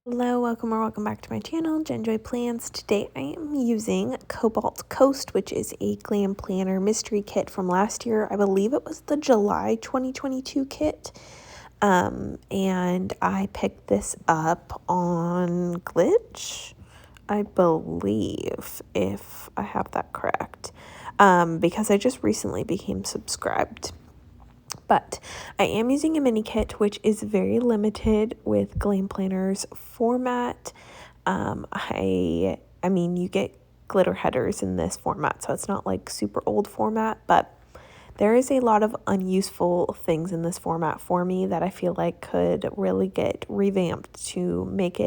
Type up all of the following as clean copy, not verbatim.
Hello, welcome or welcome back to my channel, Jenjoy Plans. Today I am using Cobalt Coast, which is a Glam Planner mystery kit from last year. I believe it was the July 2022 kit. And I picked this up on Glitch, I believe, if I have that correct, because I just recently became subscribed. But I am using a mini kit, which is very limited with Glam Planner's format. I mean, you get glitter headers in this format, so it's not like super old format, but there is a lot of unuseful things in this format for me that I feel like could really get revamped to make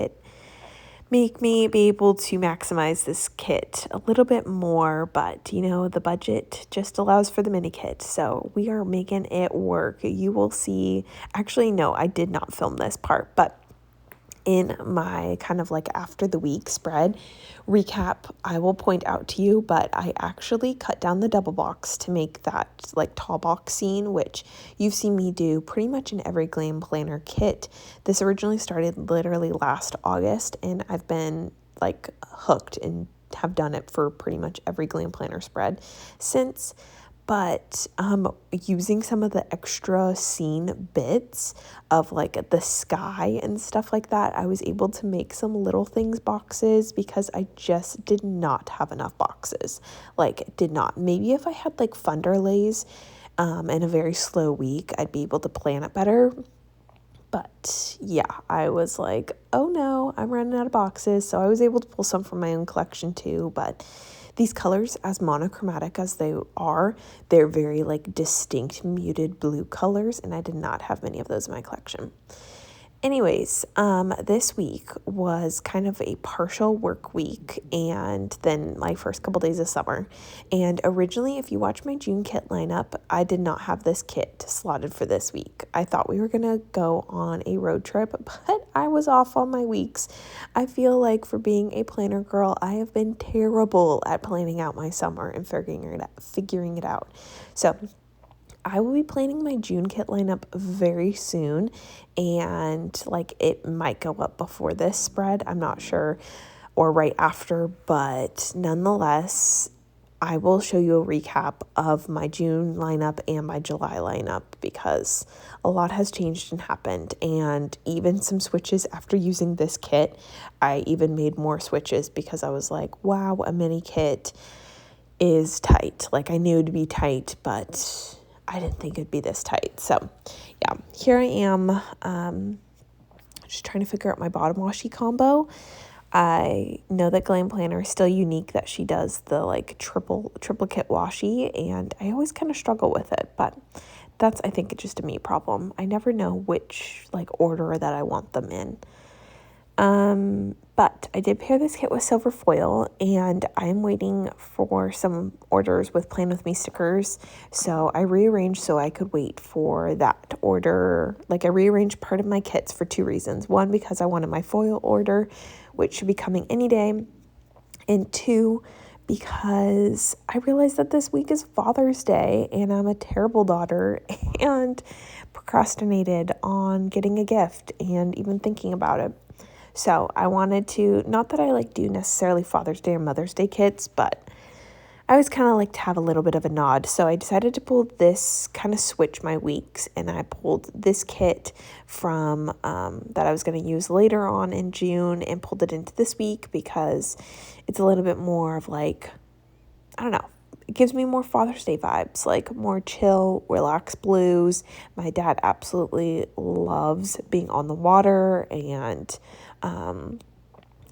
me be able to maximize this kit a little bit more, but you know, the budget just allows for the mini kit, so we are making it work. You will see. Actually, no, I did not film this part, but in my kind of like after the week spread recap, I will point out to you, but I actually cut down the double box to make that like tall box scene, which you've seen me do pretty much in every Glam Planner kit. This originally started literally last August, and I've been like hooked and have done it for pretty much every Glam Planner spread since. But using some of the extra scene bits of like the sky and stuff like that, I was able to make some little things boxes because I just did not have enough boxes. Like, did not. Maybe if I had like Funderlays in a very slow week, I'd be able to plan it better. But yeah, I was like, oh no, I'm running out of boxes. So I was able to pull some from my own collection too. But these colors, as monochromatic as they are, they're very like distinct muted blue colors, and I did not have many of those in my collection. Anyways, this week was kind of a partial work week and then my first couple days of summer. And originally, if you watch my June kit lineup, I did not have this kit slotted for this week. I thought we were going to go on a road trip, but I was off on my weeks. I feel like for being a planner girl, I have been terrible at planning out my summer and figuring it out. So I will be planning my June kit lineup very soon, and like it might go up before this spread, I'm not sure, or right after, but nonetheless, I will show you a recap of my June lineup and my July lineup because a lot has changed and happened, and even some switches after using this kit. I even made more switches because I was like, wow, a mini kit is tight. Like, I knew it'd be tight, but I didn't think it'd be this tight. So yeah, here I am, just trying to figure out my bottom washi combo. I know that Glam Planner is still unique, that she does the like triplicate washi, and I always kind of struggle with it, but that's, I think, just a me problem. I never know which like order that I want them in. But I did pair this kit with silver foil, and I'm waiting for some orders with Plan With Me stickers. So I rearranged so I could wait for that order. Like, I rearranged part of my kits for two reasons. One, because I wanted my foil order, which should be coming any day. And two, because I realized that this week is Father's Day and I'm a terrible daughter and procrastinated on getting a gift and even thinking about it. So I wanted to, not that I like do necessarily Father's Day or Mother's Day kits, but I always kind of like to have a little bit of a nod. So I decided to pull this, kind of switch my weeks, and I pulled this kit from that I was going to use later on in June and pulled it into this week because it's a little bit more of like, I don't know, it gives me more Father's Day vibes, like more chill, relaxed blues. My dad absolutely loves being on the water, and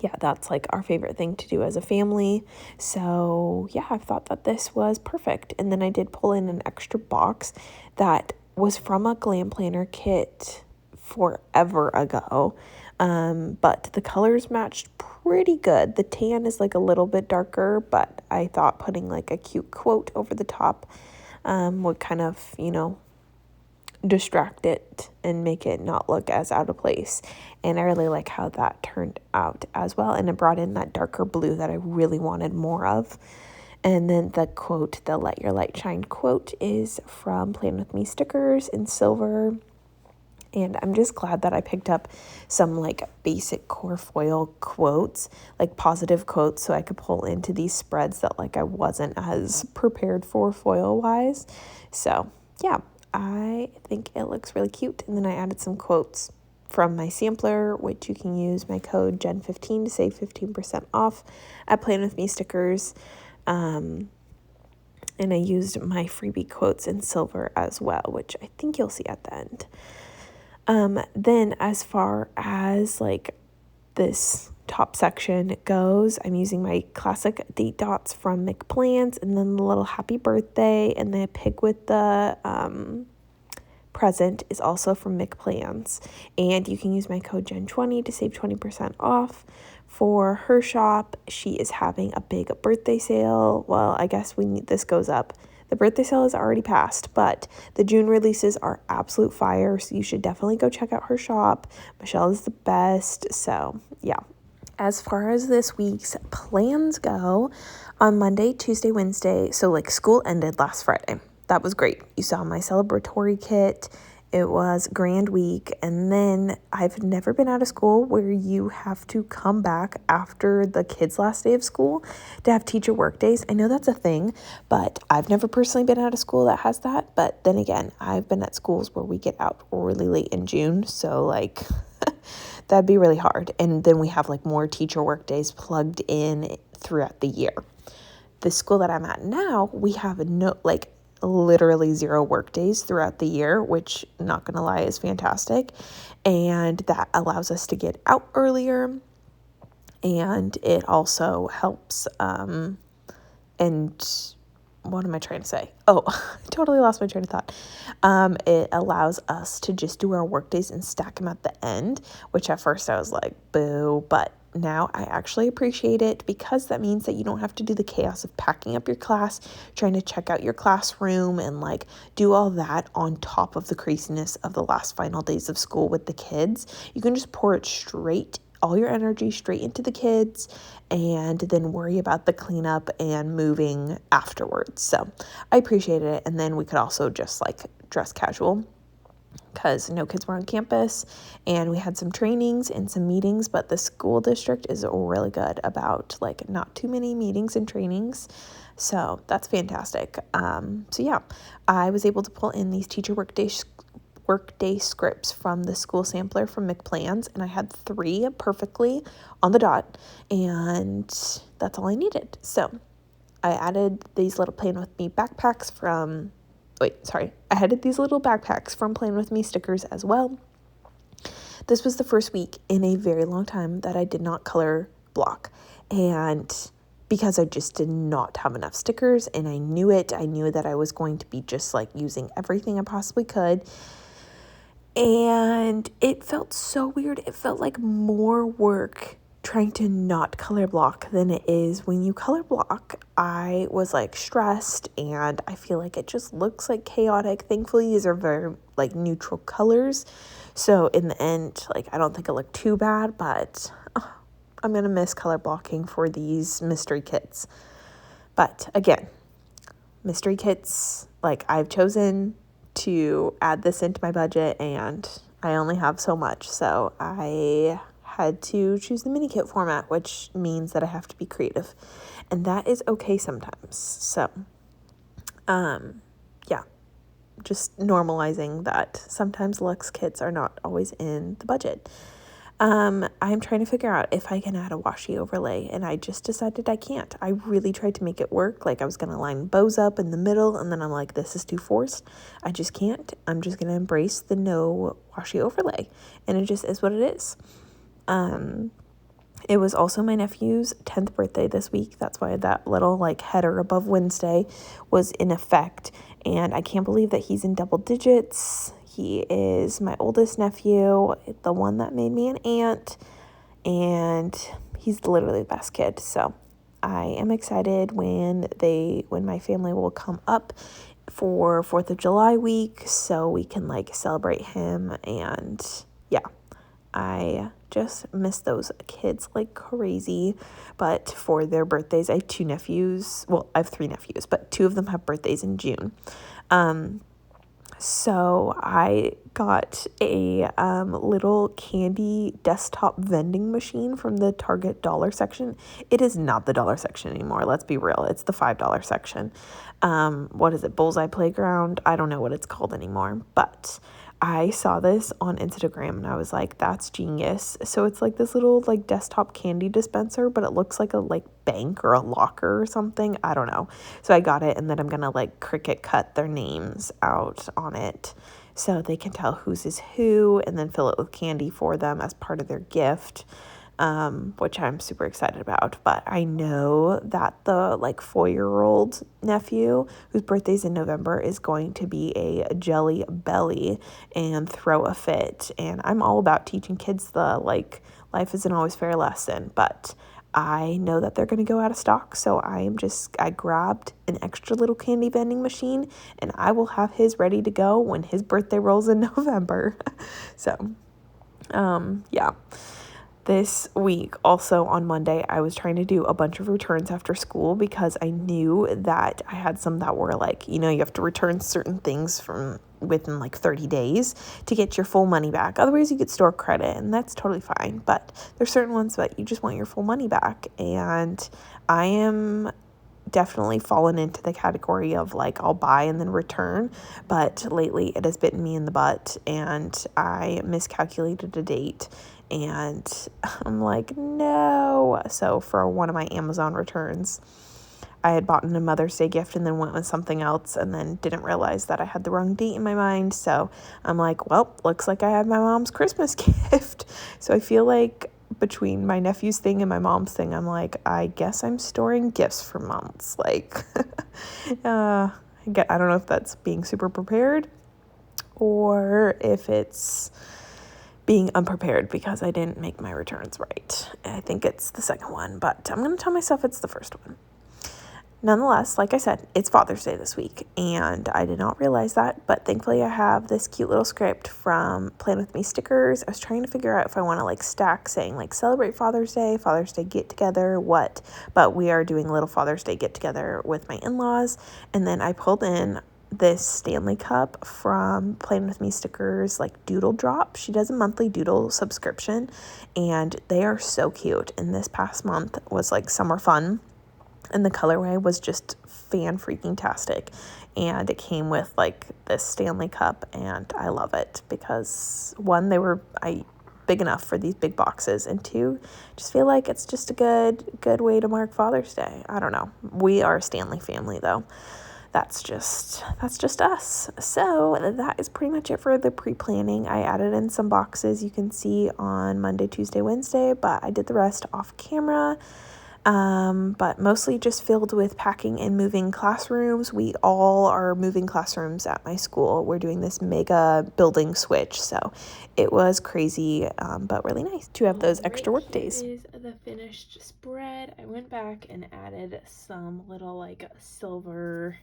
yeah, that's like our favorite thing to do as a family. So yeah, I thought that this was perfect. And then I did pull in an extra box that was from a Glam Planner kit forever ago. But the colors matched pretty good. The tan is like a little bit darker, but I thought putting like a cute quote over the top would kind of, you know, distract it and make it not look as out of place. And I really like how that turned out as well. And it brought in that darker blue that I really wanted more of. And then the quote, the Let Your Light Shine quote, is from Plan With Me stickers in silver. And I'm just glad that I picked up some like basic core foil quotes, like positive quotes, so I could pull into these spreads that like I wasn't as prepared for foil wise. So yeah, I think it looks really cute. And then I added some quotes from my sampler, which you can use my code GEN15 to save 15% off at Plan With Me stickers. And I used my freebie quotes in silver as well, which I think you'll see at the end. Then as far as like this top section goes, I'm using my classic date dots from McPlans, and then the little happy birthday, and the pig with the present is also from McPlans. And you can use my code GEN20 to save 20% off. For her shop, she is having a big birthday sale. Well, I guess this goes up. The birthday sale is already passed, but the June releases are absolute fire, so you should definitely go check out her shop. Michelle is the best, so yeah. As far as this week's plans go, on Monday, Tuesday, Wednesday, so like school ended last Friday. That was great. You saw my celebratory kit. It was grand week. And then I've never been out of school where you have to come back after the kids' last day of school to have teacher work days. I know that's a thing, but I've never personally been out of school that has that. But then again, I've been at schools where we get out really late in June. So like that'd be really hard. And then we have like more teacher work days plugged in throughout the year. The school that I'm at now, we have literally 0 work days throughout the year, which, not gonna lie, is fantastic. And that allows us to get out earlier, and it also helps and what am I trying to say? Oh, I totally lost my train of thought. It allows us to just do our work days and stack them at the end, which at first I was like, boo, but now I actually appreciate it, because that means that you don't have to do the chaos of packing up your class, trying to check out your classroom, and like do all that on top of the craziness of the last final days of school with the kids. You can just pour it straight, all your energy straight into the kids, and then worry about the cleanup and moving afterwards. So I appreciated it. And then we could also just like dress casual, because no kids were on campus, and we had some trainings and some meetings, but the school district is really good about like not too many meetings and trainings. So that's fantastic. So yeah, I was able to pull in these teacher workday scripts from the school sampler from McPlans, and I had 3 perfectly on the dot, and that's all I needed. So I added these little Plan With Me backpacks I added these little backpacks from Plan With Me stickers as well. This was the first week in a very long time that I did not color block, and because I just did not have enough stickers, and I knew it. I knew that I was going to be just like using everything I possibly could, and it felt so weird. It felt like more work trying to not color block than it is when you color block. I was like stressed, and I feel like it just looks like chaotic. Thankfully, these are very like neutral colors, so in the end, like I don't think it looked too bad, but I'm gonna miss color blocking for these mystery kits. But again, mystery kits, like I've chosen to add this into my budget, and I only have so much, so I had to choose the mini kit format, which means that I have to be creative, and that is okay sometimes. So yeah, just normalizing that sometimes luxe kits are not always in the budget. I'm trying to figure out if I can add a washi overlay, and I just decided I can't. I really tried to make it work. Like I was going to line bows up in the middle, and then I'm like, this is too forced. I just can't. I'm just going to embrace the no washi overlay, and it just is what it is. It was also my nephew's 10th birthday this week. That's why that little like header above Wednesday was in effect, and I can't believe that he's in double digits. He is my oldest nephew, the one that made me an aunt, and he's literally the best kid. So I am excited when my family will come up for 4th of July week, so we can like celebrate him. And yeah, I just miss those kids like crazy. But for their birthdays, I have 2 nephews. Well, I have 3 nephews, but 2 of them have birthdays in June. So I got a little candy desktop vending machine from the Target dollar section. It is not the dollar section anymore. Let's be real. It's the $5 section. What is it? Bullseye Playground? I don't know what it's called anymore, but I saw this on Instagram and I was like, that's genius. So it's like this little like desktop candy dispenser, but it looks like a like bank or a locker or something. I don't know. So I got it, and then I'm gonna like Cricut cut their names out on it so they can tell whose is who, and then fill it with candy for them as part of their gift. Which I'm super excited about. But I know that the like 4-year-old nephew whose birthday's in November is going to be a jelly belly and throw a fit. And I'm all about teaching kids the like life isn't always fair lesson, but I know that they're going to go out of stock. So I grabbed an extra little candy vending machine, and I will have his ready to go when his birthday rolls in November. So, yeah. This week, also on Monday, I was trying to do a bunch of returns after school because I knew that I had some that were like, you have to return certain things from within like 30 days to get your full money back. Otherwise, you get store credit, and that's totally fine. But there's certain ones that you just want your full money back. And I am definitely fallen into the category of like I'll buy and then return, but lately it has bitten me in the butt and I miscalculated a date, and I'm like, no. So for one of my Amazon returns, I had bought a Mother's Day gift and then went with something else and then didn't realize that I had the wrong date in my mind. So I'm like, well, looks like I have my mom's Christmas gift. So I feel like between my nephew's thing and my mom's thing, I'm like, I guess I'm storing gifts for months. Like, I don't know if that's being super prepared or if it's being unprepared because I didn't make my returns right. I think it's the second one, but I'm going to tell myself it's the first one. Nonetheless, like I said, it's Father's Day this week, and I did not realize that, but thankfully I have this cute little script from Plan With Me stickers. I was trying to figure out if I want to like stack saying like celebrate Father's Day get together, what, but we are doing a little Father's Day get together with my in-laws, and then I pulled in this Stanley Cup from Plan With Me stickers, like doodle drop. She does a monthly doodle subscription, and they are so cute, and this past month was like summer fun. And the colorway was just fan-freaking-tastic. And it came with, like, this Stanley Cup, and I love it because, one, they were big enough for these big boxes, and two, just feel like it's just a good way to mark Father's Day. I don't know. We are a Stanley family, though. That's just us. So that is pretty much it for the pre-planning. I added in some boxes you can see on Monday, Tuesday, Wednesday, but I did the rest off camera. But mostly just filled with packing and moving classrooms. We all are moving classrooms at my school. We're doing this mega building switch, so it was crazy, but really nice to have those extra work days. Here is the finished spread. I went back and added some little like silver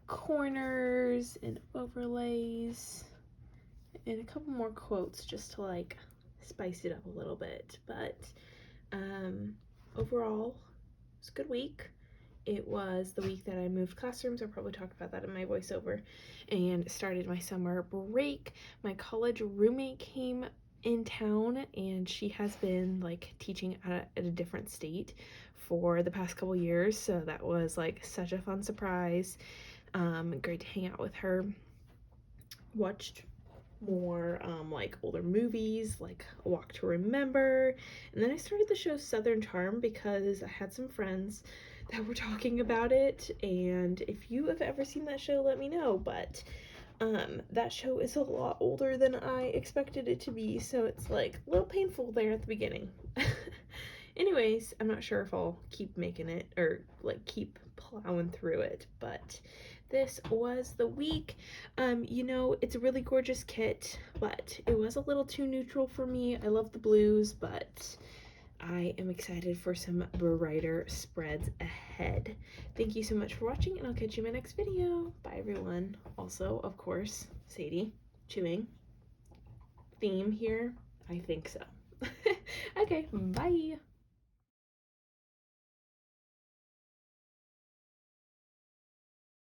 corners and overlays and a couple more quotes just to like spice it up a little bit, but overall, it was a good week. It was the week that I moved classrooms. I'll probably talk about that in my voiceover, and started my summer break. My college roommate came in town, and she has been like teaching at a different state for the past couple years, so that was like such a fun surprise. Great to hang out with her. Watched more like older movies like A Walk to Remember, and then I started the show Southern Charm because I had some friends that were talking about it, and if you have ever seen that show, let me know. But that show is a lot older than I expected it to be, so it's like a little painful there at the beginning. Anyways, I'm not sure if I'll keep making it or like keep plowing through it, but this was the week. It's a really gorgeous kit, but it was a little too neutral for me. I love the blues, but I am excited for some brighter spreads ahead. Thank you so much for watching, and I'll catch you in my next video. Bye, everyone. Also, of course, Sadie, chewing. Theme here? I think so. Okay, bye.